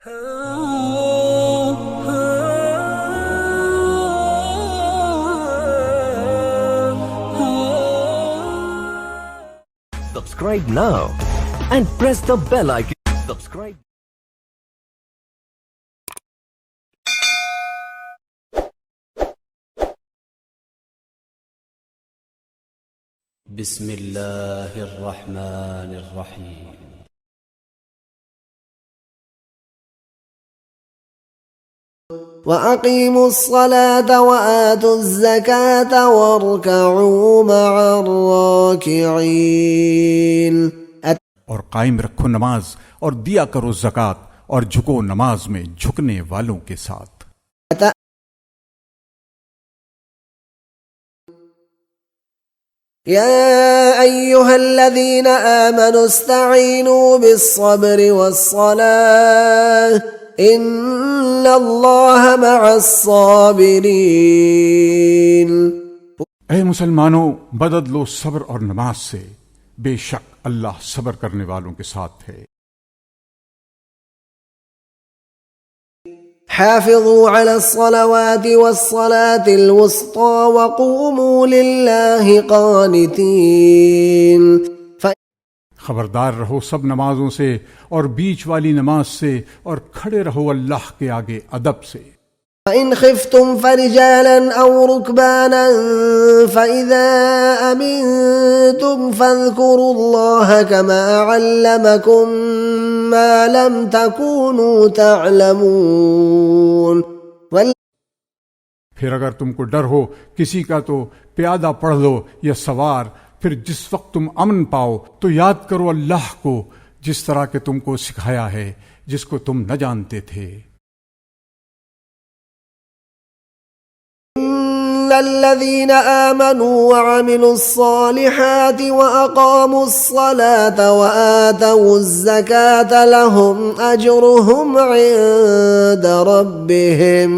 Subscribe now and press the bell icon. Subscribe. بسم الله الرحمن الرحيم. وَأَقِيمُوا الصَّلَاةَ وَآتُوا الزَّكَاةَ وَارْكَعُوا مَعَ الرَّاكِعِينَ. اور قائم رکھو نماز اور دیا کرو زکوٰۃ اور جھکو نماز میں جھکنے والوں کے ساتھ. يا أيها الذين آمنوا استعينوا بالصبر والصلاة إن الله مع الصابرين. اے مسلمانوں، مدد لو صبر اور نماز سے، بے شک اللہ صبر کرنے والوں کے ساتھ ہے. حافظوا على الصلوات والصلاة الوسطى وقوموا لله قانتين. خبردار رہو سب نمازوں سے اور بیچ والی نماز سے، اور کھڑے رہو اللہ کے آگے ادب سے. فَإِنْ خِفْتُمْ فَرِجَالًا أَوْ رُكْبَانًا فَإِذَا أَمِنْتُمْ فَاذْكُرُوا اللَّهَ كَمَا عَلَّمَكُمْ مَا لَمْ تَكُونُوا تَعْلَمُونَ. پھر اگر تم کو ڈر ہو کسی کا تو پیادہ پڑھ لو یا سوار. پھر جس وقت تم امن پاؤ تو یاد کرو اللہ کو، جس طرح کہ تم کو سکھایا ہے جس کو تم نہ جانتے تھے. إِنَّ الَّذِينَ آمَنُوا وَعَمِلُوا الصَّالِحَاتِ وَأَقَامُوا الصَّلَاةَ وَآتَوُا الزَّكَاةَ لَهُمْ أَجْرُهُمْ عِندَ رَبِّهِمْ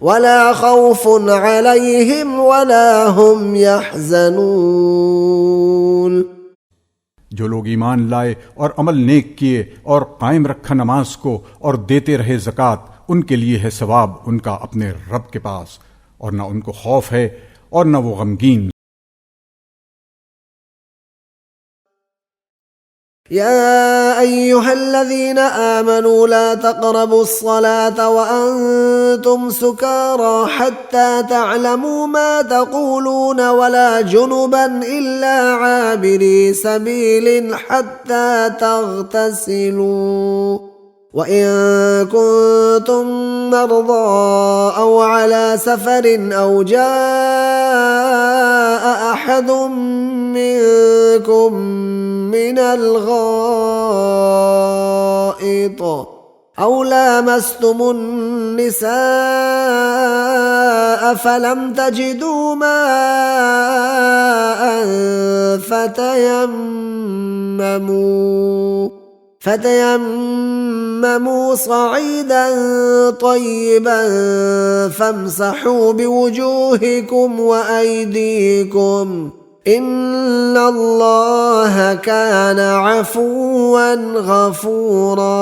وَلَا خَوْفٌ عَلَيْهِمْ وَلَا هُمْ يَحْزَنُونَ. جو لوگ ایمان لائے اور عمل نیک کیے اور قائم رکھا نماز کو اور دیتے رہے زکوٰۃ، ان کے لیے ہے ثواب ان کا اپنے رب کے پاس، اور نہ ان کو خوف ہے اور نہ وہ غمگین. يا أيها الذين آمنوا لا تقربوا الصلاة وأنتم سكارى حتى تعلموا ما تقولون ولا جنبا إلا عابري سبيل حتى تغتسلوا وَإِن كُنتُم مَّرْضَىٰ أَوْ عَلَىٰ سَفَرٍ أَوْ جَاءَ أَحَدٌ مِّنكُم مِّنَ الْغَائِطِ أَوْ لَامَسْتُمُ النِّسَاءَ فَلَمْ تَجِدُوا مَاءً فتيمموا صعيدا طيبا فامسحوا بوجوهكم وأيديكم إن الله كان عفوا غفورا.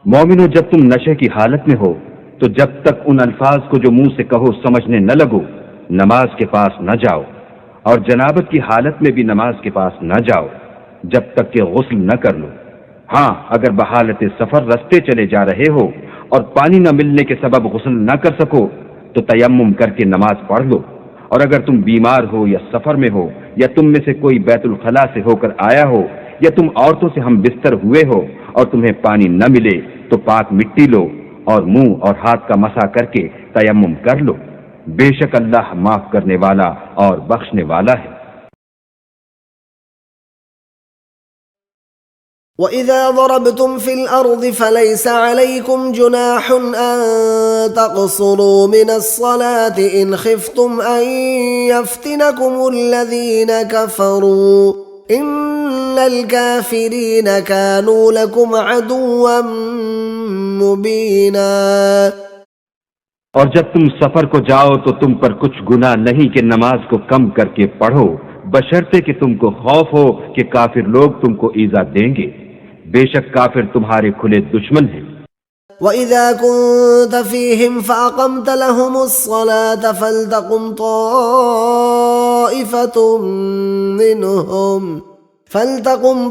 مومنو، جب تم نشے کی حالت میں ہو تو جب تک ان الفاظ کو جو منہ سے کہو سمجھنے نہ لگو نماز کے پاس نہ جاؤ، اور جنابت کی حالت میں بھی نماز کے پاس نہ جاؤ جب تک کہ غسل نہ کر لو. ہاں، اگر بحالت سفر رستے چلے جا رہے ہو اور پانی نہ ملنے کے سبب غسل نہ کر سکو تو تیمم کر کے نماز پڑھ لو. اور اگر تم بیمار ہو یا سفر میں ہو یا تم میں سے کوئی بیت الخلاء سے ہو کر آیا ہو یا تم عورتوں سے ہم بستر ہوئے ہو اور تمہیں پانی نہ ملے تو پاک مٹی لو اور منہ اور ہاتھ کا مسح کر کے تیمم کر لو. بے شک اللہ معاف کرنے والا اور بخشنے والا ہے. وَإِذَا ضَرَبْتُمْ فِي الْأَرْضِ فَلَيْسَ عَلَيْكُمْ جُنَاحٌ أَن تَقْصُرُوا مِنَ الصَّلَاةِ إِنْ خِفْتُمْ أَن يَفْتِنَكُمُ الَّذِينَ كَفَرُوا إِنَّ الْكَافِرِينَ كَانُوا لَكُمْ عَدُوًّا مُبِينًا. اور جب تم سفر کو جاؤ تو تم پر کچھ گناہ نہیں کہ نماز کو کم کر کے پڑھو، بشرطے کہ تم کو خوف ہو کہ کافر لوگ تم کو ایذا دیں گے. بے شک کافر تمہارے کھلے دشمن ہیں۔ وَإِذَا كُنْتَ فِيهِمْ فَأَقَمْتَ لَهُمُ الصَّلَاةَ فَلْتَقُمْ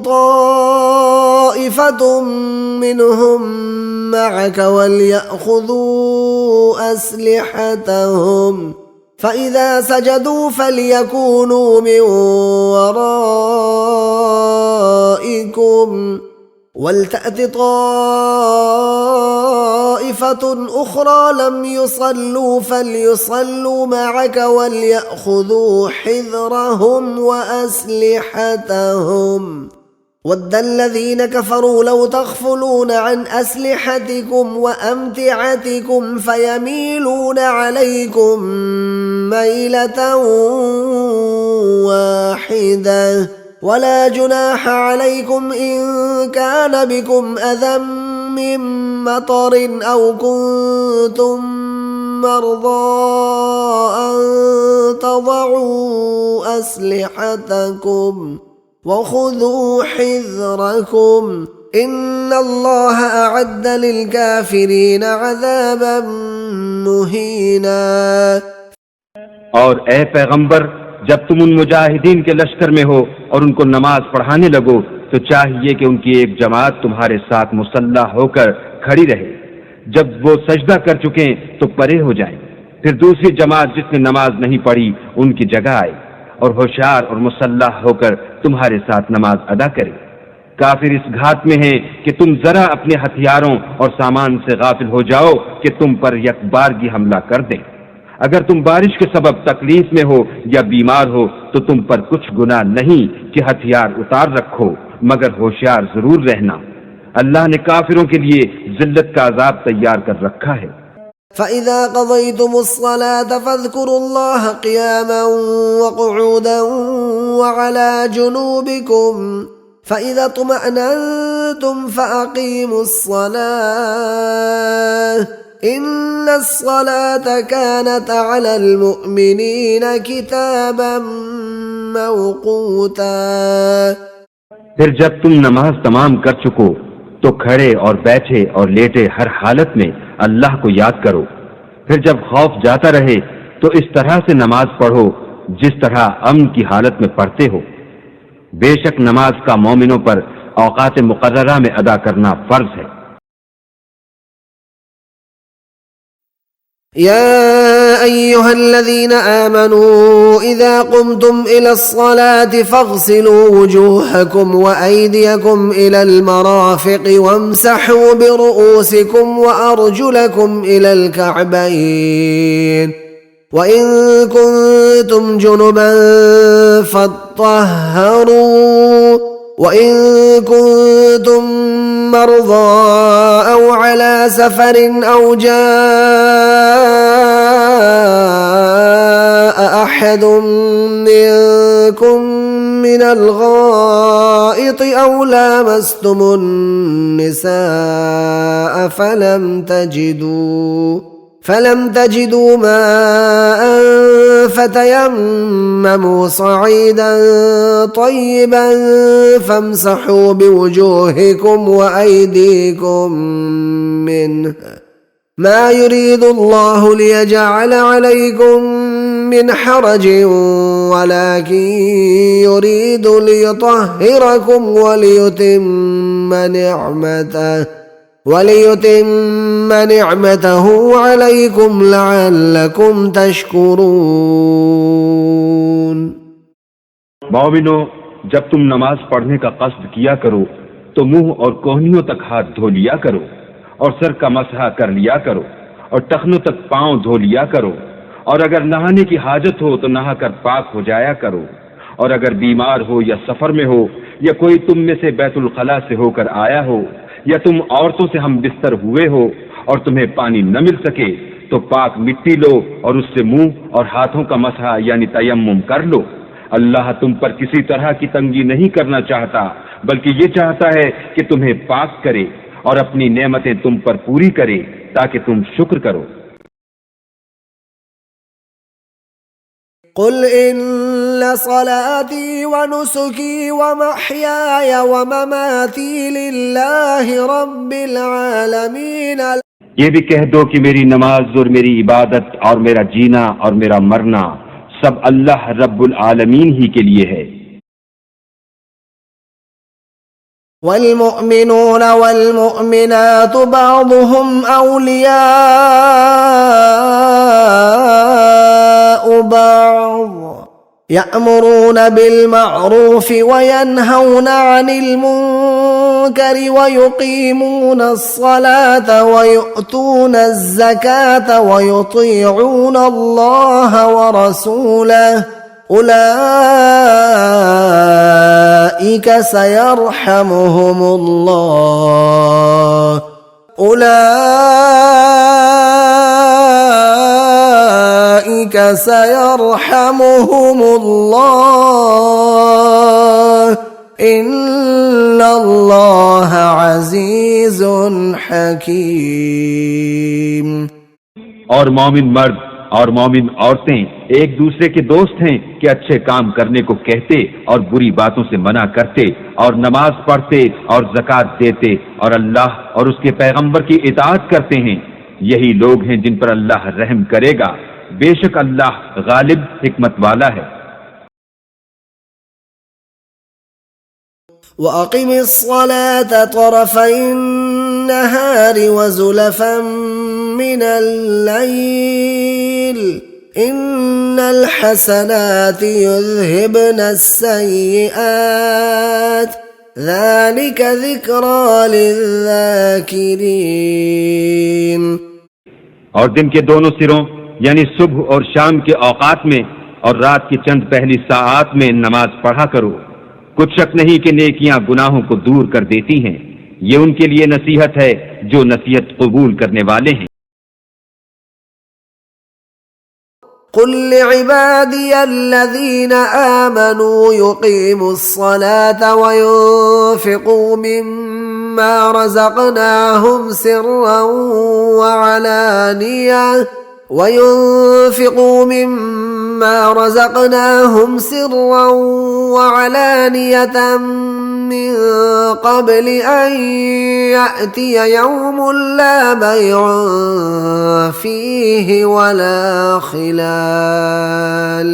طَائِفَةٌ مِّنْهُمْ مَعَكَ وَلْيَأْخُذُوا أَسْلِحَتَهُمْ فَإِذَا سَجَدُوا فَلْيَكُونُوا مِنْ وَرَائِكُمْ وَلْتَأْتِ طَائِفَةٌ أُخْرَى لَمْ يُصَلُّوا فَلْيُصَلُّوا مَعَكَ وَلْيَأْخُذُوا حِذْرَهُمْ وَأَسْلِحَتَهُمْ وَدَّ الَّذِينَ كَفَرُوا لَوْ تَغْفُلُونَ عَنْ أَسْلِحَتِكُمْ وَأَمْتِعَتِكُمْ فَيَمِيلُونَ عَلَيْكُمْ مَيْلَةً وَاحِدَةً وَلَا جُنَاحَ عَلَيْكُمْ إِن كَانَ بِكُمْ أَذًى مِّن مَّطَرٍ أَوْ كُنتُم مَّرْضَىٰ أَن تَضَعُوا أَسْلِحَتَكُمْ وَخُذُوا حِذْرَكُمْ إِنَّ اللَّهَ أَعَدَّ لِلْكَافِرِينَ عَذَابًا مُّهِينًا۔ اور اے پیغمبر، جب تم ان مجاہدین کے لشکر میں ہو اور ان کو نماز پڑھانے لگو تو چاہیے کہ ان کی ایک جماعت تمہارے ساتھ مسلح ہو کر کھڑی رہے، جب وہ سجدہ کر چکیں تو پرے ہو جائیں، پھر دوسری جماعت جس نے نماز نہیں پڑھی ان کی جگہ آئے اور ہوشیار اور مسلح ہو کر تمہارے ساتھ نماز ادا کرے۔ کافر اس گھات میں ہیں کہ تم ذرا اپنے ہتھیاروں اور سامان سے غافل ہو جاؤ کہ تم پر یک بارگی حملہ کر دیں۔ اگر تم بارش کے سبب تکلیف میں ہو یا بیمار ہو تو تم پر کچھ گناہ نہیں کہ ہتھیار اتار رکھو، مگر ہوشیار ضرور رہنا، اللہ نے کافروں کے لیے ذلت کا عذاب تیار کر رکھا ہے۔ فَإِذَا قَضَيْتُمُ الصَّلَاةَ فَاذْكُرُوا اللَّهَ قِيَامًا وَقُعُودًا وَعَلَى جُنُوبِكُمْ فَإِذَا اطْمَأْنَنْتُمْ فَأَقِيمُوا الصَّلَاةَ إِنَّ الصَّلَاةَ كَانَتْ عَلَى الْمُؤْمِنِينَ كِتَابًا مَّوْقُوتًا۔ پھر جب تم نماز تمام کر چکو تو کھڑے اور بیٹھے اور لیٹے ہر حالت میں اللہ کو یاد کرو، پھر جب خوف جاتا رہے تو اس طرح سے نماز پڑھو جس طرح امن کی حالت میں پڑھتے ہو۔ بے شک نماز کا مومنوں پر اوقات مقررہ میں ادا کرنا فرض ہے۔ يا أيها الذين آمنوا إذا قمتم إلى الصلاة فاغسلوا وجوهكم وأيديكم إلى المرافق وامسحوا برؤوسكم وأرجلكم إلى الكعبين وإن كنتم جنبا فاطهروا وإن كنتم مرضى أو على سفر أو جاء أحد منكم من الغائط أو لامستم النساء فلم تجدوا ماء فتيمموا صعيدا طيبا فامسحوا بوجوهكم وأيديكم منه ما يريد الله ليجعل عليكم من حرج ولكن يريد ليطهركم وليتم نعمته عليكم لعلكم تشكرون۔ مومنو، جب تم نماز پڑھنے کا قصد کیا کرو تو منہ اور کوہنیوں تک ہاتھ دھو لیا کرو اور سر کا مسح کر لیا کرو اور ٹخنوں تک پاؤں دھو لیا کرو، اور اگر نہانے کی حاجت ہو تو نہا کر پاک ہو جایا کرو، اور اگر بیمار ہو یا سفر میں ہو یا کوئی تم میں سے بیت الخلاء سے ہو کر آیا ہو یا تم عورتوں سے ہم بستر ہوئے ہو اور تمہیں پانی نہ مل سکے تو پاک مٹی لو اور اس سے منہ اور ہاتھوں کا مسح یعنی تیمم کر لو۔ اللہ تم پر کسی طرح کی تنگی نہیں کرنا چاہتا، بلکہ یہ چاہتا ہے کہ تمہیں پاک کرے اور اپنی نعمتیں تم پر پوری کرے تاکہ تم شکر کرو۔ قل إن صلاتي ونسكي ومحياي ومماتي لله رب العالمين. یہ بھی کہہ دو کہ میری نماز اور میری عبادت اور میرا جینا اور میرا مرنا سب اللہ رب العالمین ہی کے لیے ہے. والمؤمنون والمؤمنات بعضهم أولياء بعض يأمرون بالمعروف وينهون عن المنكر ويقيمون الصلاة ويؤتون الزكاة ويطيعون الله ورسوله أولئك سيرحمهم الله أولئك سيرحمهم الله إن الله عزيز حكيم. اور مومن مرد اور مومن عورتیں ایک دوسرے کے دوست ہیں کہ اچھے کام کرنے کو کہتے اور بری باتوں سے منع کرتے اور نماز پڑھتے اور زکوٰۃ دیتے اور اللہ اور اس کے پیغمبر کی اطاعت کرتے ہیں. یہی لوگ ہیں جن پر اللہ رحم کرے گا. بے شک اللہ غالب حکمت والا ہے. وَأَقِمِ الصَّلَاةَ طَرَفَيِ النَّهَارِ وَزُلَفًا مِّنَ اللَّيْلِ إِنَّ الْحَسَنَاتِ يُذْهِبْنَ السَّيِّئَاتِ ذَلِكَ ذِكْرَى لِلذَّاكِرِينَ. اور دن کے دونوں سروں یعنی صبح اور شام کے اوقات میں اور رات کی چند پہلی ساعات میں نماز پڑھا کرو. کچھ شک نہیں کہ نیکیاں گناہوں کو دور کر دیتی ہیں. یہ ان کے لیے نصیحت ہے جو نصیحت قبول کرنے والے ہیں. قل لعبادي الذين آمنوا يقيموا الصلاة وينفقوا مما رزقناهم سرا وعلانية من قبل أن يأتي يوم لا بيع فيه ولا خلال.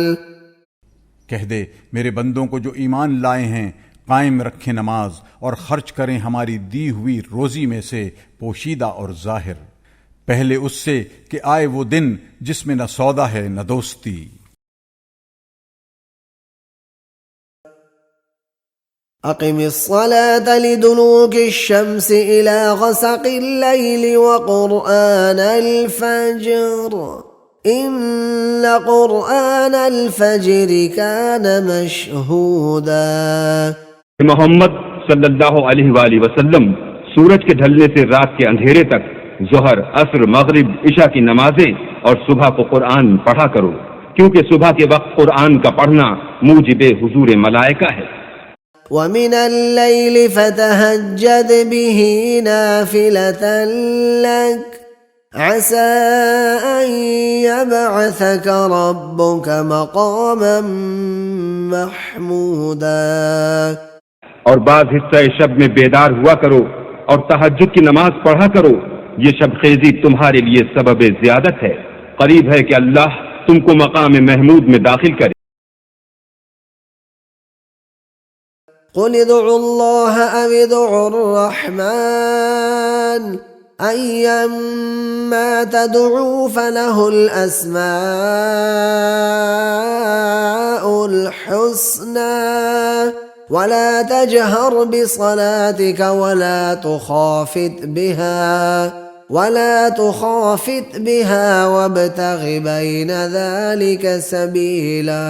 کہہ دے میرے بندوں کو جو ایمان لائے ہیں قائم رکھیں نماز اور خرچ کریں ہماری دی ہوئی روزی میں سے پوشیدہ اور ظاہر، پہلے اس سے کہ آئے وہ دن جس میں نہ سودا ہے نہ دوستی. أقم الصلاة لدلوك الشمس إلى غسق الليل وقرآن الفجر إن قرآن الفجر كان مشهودا. محمد صلی اللہ علیہ وآلہ وسلم سورج کے ڈھلنے سے رات کے اندھیرے تک ظہر، عصر، مغرب، عشاء کی نمازیں اور صبح کو قرآن پڑھا کرو، کیونکہ صبح کے وقت قرآن کا پڑھنا موجب حضور ملائکہ ہے. ومن الليل فتهجد به نافلة لك عسى أن يبعثك ربك مقاما محمودا. اور بعض حصہ شب میں بیدار ہوا کرو اور تہجد کی نماز پڑھا کرو. یہ شب خیزی تمہارے لیے سبب زیادت ہے. قریب ہے کہ اللہ تم کو مقام محمود میں داخل کرے. قل ادعوا الله أو ادعوا الرحمن أيما تدعوا فله الأسماء الحسنى ولا تجهر بصلاتك ولا تخافت بها وابتغ بين ذلك سبيلا.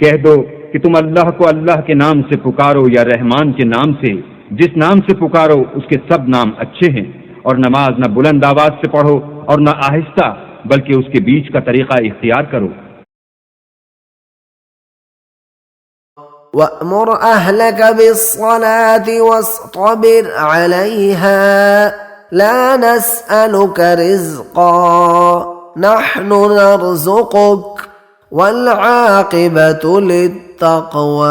کہہ دو کہ تم اللہ کو اللہ کے نام سے پکارو یا رحمان کے نام سے. جس نام سے پکارو اس کے سب نام اچھے ہیں. اور نماز نہ بلند آواز سے پڑھو اور نہ آہستہ، بلکہ اس کے بیچ کا طریقہ اختیار کرو. وَأْمُرْ أَهْلَكَ بِالصَّلَاةِ وَاصْطَبِرْ عَلَيْهَا لَا نَسْأَلُكَ رِزْقًا نَحْنُ نَرْزُقُكَ والعاقبة للتقوى.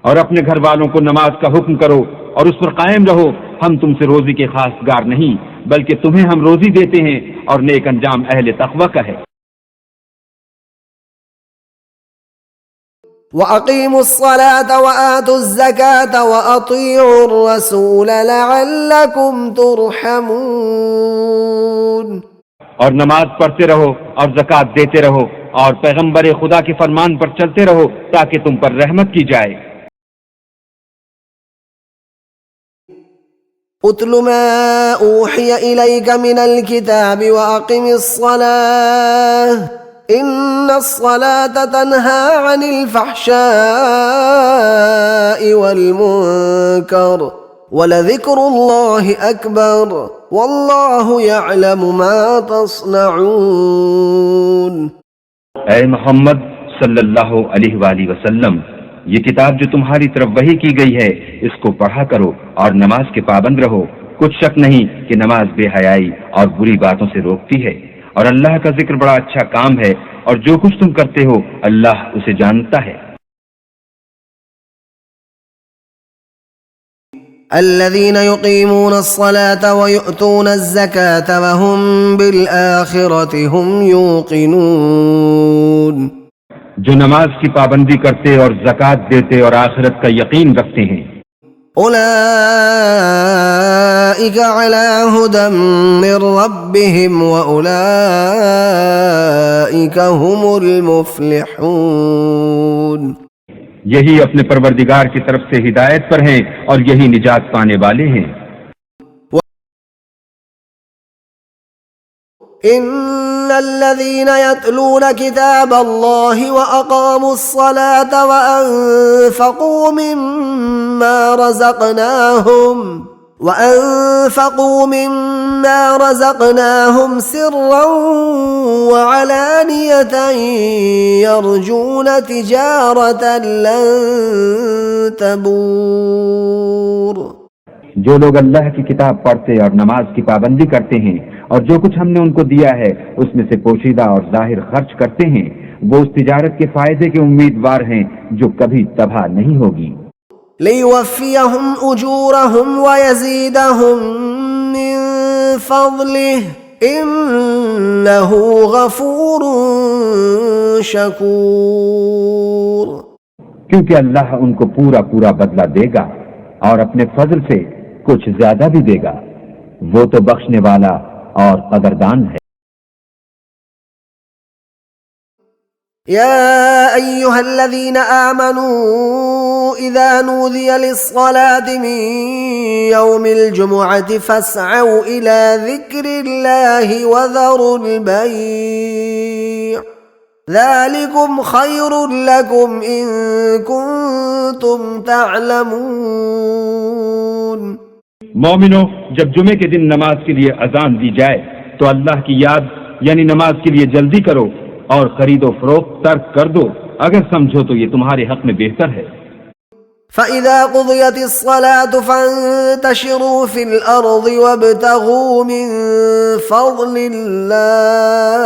اور اپنے گھر والوں کو نماز کا حکم کرو اور اس پر قائم رہو. ہم تم سے روزی کے خاص گار نہیں بلکہ تمہیں ہم روزی دیتے ہیں اور نیک انجام اہل تقوی کا ہے. وَأَقِيمُوا الصَّلَاةَ وَآتُوا الزَّكَاةَ وَأَطِيعُوا الرَّسُولَ لَعَلَّكُمْ تُرْحَمُونَ. اور نماز پڑھتے رہو اور زکوٰۃ دیتے رہو اور پیغمبر خدا کے فرمان پر چلتے رہو تاکہ تم پر رحمت کی جائے. اتل ما اوحي اليك من الكتاب واقم الصلاه ان الصلاه تنهى عن الفحشاء والمنكر ولذكر الله اكبر والله يعلم ما تصنعون. اے محمد صلی اللہ علیہ وآلہ وسلم، یہ کتاب جو تمہاری طرف وحی کی گئی ہے اس کو پڑھا کرو اور نماز کے پابند رہو. کچھ شک نہیں کہ نماز بے حیائی اور بری باتوں سے روکتی ہے، اور اللہ کا ذکر بڑا اچھا کام ہے، اور جو کچھ تم کرتے ہو اللہ اسے جانتا ہے. الذين يقيمون الصلاة ويؤتون الزكاة وهم بالآخرة هم يوقنون. جو نماز کی پابندی کرتے اور زکوٰۃ دیتے اور آخرت کا یقین رکھتے ہیں. أولئك على هدى من ربهم وأولئك هم المفلحون. یہی اپنے پروردگار کی طرف سے ہدایت پر ہیں اور یہی نجات پانے والے ہیں. إن الذين يتلون كتاب الله وأقاموا الصلاة وأنفقوا مما رزقناهم سرا وعلانية يرجون تجارة لن تبور. جو لوگ اللہ کی کتاب پڑھتے اور نماز کی پابندی کرتے ہیں اور جو کچھ ہم نے ان کو دیا ہے اس میں سے پوشیدہ اور ظاہر خرچ کرتے ہیں، وہ اس تجارت کے فائدے کے امیدوار ہیں جو کبھی تباہ نہیں ہوگی. لِيُوَفِّيَهُمْ أُجُورَهُمْ وَيَزِيدَهُمْ مِنْ فَضْلِهِ إِنَّهُ غَفُورٌ شَكُورٌ. کیونکہ اللہ ان کو پورا پورا بدلہ دے گا اور اپنے فضل سے کچھ زیادہ بھی دے گا، وہ تو بخشنے والا اور قدردان ہے. يا أيها الذين آمنوا إذا نودي للصلاة من يوم الجمعة فاسعوا إلى ذكر الله وذروا البيع ذلكم خير لكم إن كنتم تعلمون. مومنو، جب جمعے کے دن نماز کے لیے اذان دی جائے تو اللہ کی یاد یعنی نماز کے لیے جلدی کرو اور خرید و فروخت ترک کر دو اگر سمجھو تو یہ تمہارے حق میں بہتر ہے. فَإِذَا قُضِيَتِ الصَّلَاةُ فَانتَشِرُوا فِي الْأَرْضِ وَابْتَغُوا مِن فَضْلِ اللَّهِ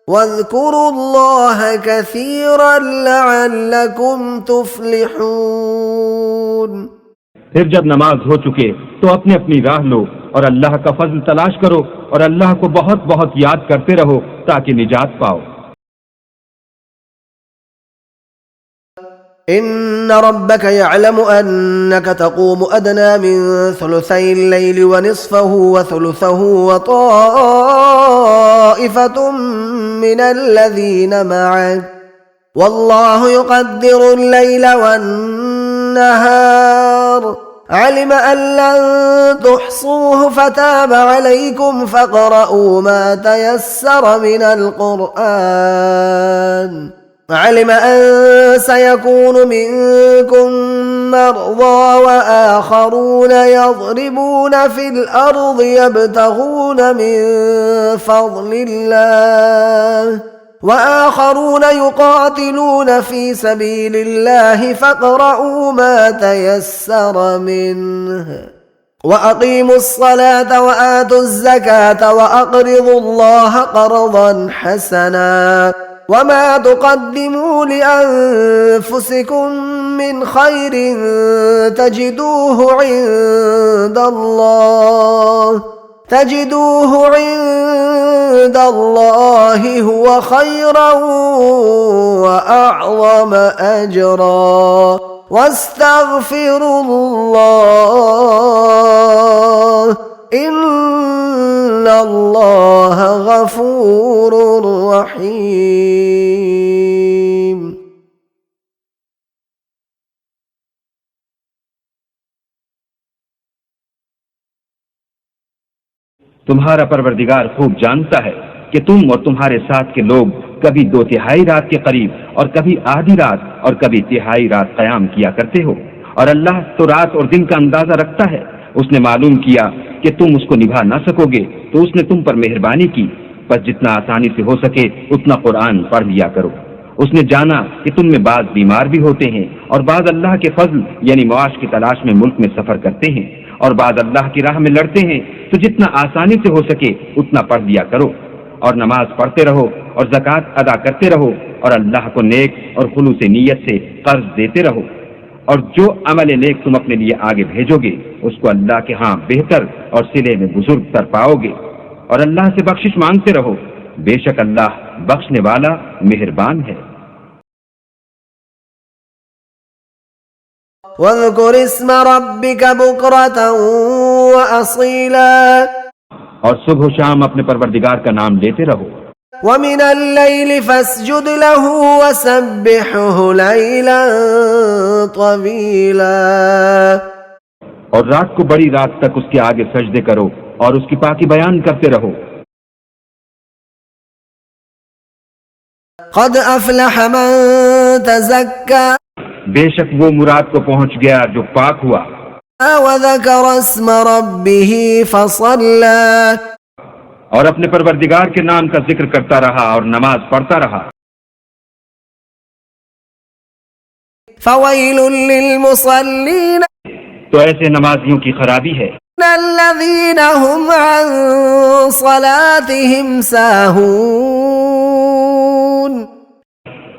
وَاذْكُرُوا اللَّهَ كَثِيرًا لَعَلَّكُمْ تُفْلِحُونَ. پھر جب نماز ہو چکے تو اپنی اپنی راہ لو اور اللہ کا فضل تلاش کرو اور اللہ کو بہت بہت یاد کرتے رہو تاکہ نجات پاؤ. إن ربك يعلم أنك تقوم أدنى من ثلثي الليل ونصفه وثلثه وطائفة من الذين معك والله يقدر الليل والنهار علم أن لن تحصوه فتاب عليكم فاقرؤوا ما تيسر من القرآن علم أن سيكون منكم مرضى وآخرون يضربون في الأرض يبتغون من فضل الله وآخرون يقاتلون في سبيل الله فاقرؤوا ما تيسر منه وأقيموا الصلاة وآتوا الزكاة وأقرضوا الله قرضا حسنا وما تقدموا لأنفسكم من خير تجدوه عند الله هو خيرا وأعظم أجرا واستغفروا الله إن الله غفور رحيم. تمہارا پروردگار خوب جانتا ہے کہ تم اور تمہارے ساتھ کے لوگ کبھی 2/3 رات کے قریب اور کبھی آدھی رات اور کبھی 1/3 رات قیام کیا کرتے ہو، اور اللہ تو رات اور دن کا اندازہ رکھتا ہے۔ اس نے معلوم کیا کہ تم اس کو نبھا نہ سکو گے تو اس نے تم پر مہربانی کی، بس جتنا آسانی سے ہو سکے اتنا قرآن پڑھ لیا کرو۔ اس نے جانا کہ تم میں بعض بیمار بھی ہوتے ہیں اور بعض اللہ کے فضل یعنی معاش کی تلاش میں ملک میں سفر کرتے ہیں اور بعض اللہ کی راہ میں لڑتے ہیں، تو جتنا آسانی سے ہو سکے اتنا پڑھ لیا کرو، اور نماز پڑھتے رہو اور زکوٰۃ ادا کرتے رہو، اور اللہ کو نیک اور خلوص نیت سے قرض دیتے رہو، اور جو عمل نیک تم اپنے لیے آگے بھیجو گے اس کو اللہ کے ہاں بہتر اور صلے میں بزرگ تر پاؤ گے، اور اللہ سے بخشش مانگتے رہو، بے شک اللہ بخشنے والا مہربان ہے۔ واذكر اسم ربك بكرة وأصيلا اور صبح و شام اپنے پروردگار کا نام لیتے رہو، ومن الليل فاسجد له وسبحه ليلا طويلا اور رات کو بڑی رات تک اس کے آگے سجدے کرو اور اس کی پاکی بیان کرتے رہو۔ قد أفلح من تزكى بے شک وہ مراد کو پہنچ گیا جو پاک ہوا وذكر اسم ربه فصلى اور اپنے پروردگار کے نام کا ذکر کرتا رہا اور نماز پڑھتا رہا۔ فويل للمصلين تو ایسے نمازیوں کی خرابی ہے الذين هم عن صلاتهم ساهون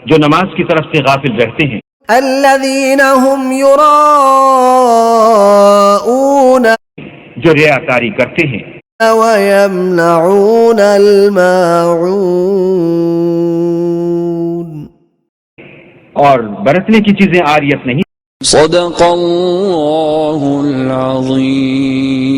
جو نماز کی طرف سے غافل رہتے ہیں، الذين هم يراءون جو ریاکاری کرتے ہیں ويمنعون الماعون اور برتنے کی چیزیں عاریت نہیں۔ صدق اللہ العظیم۔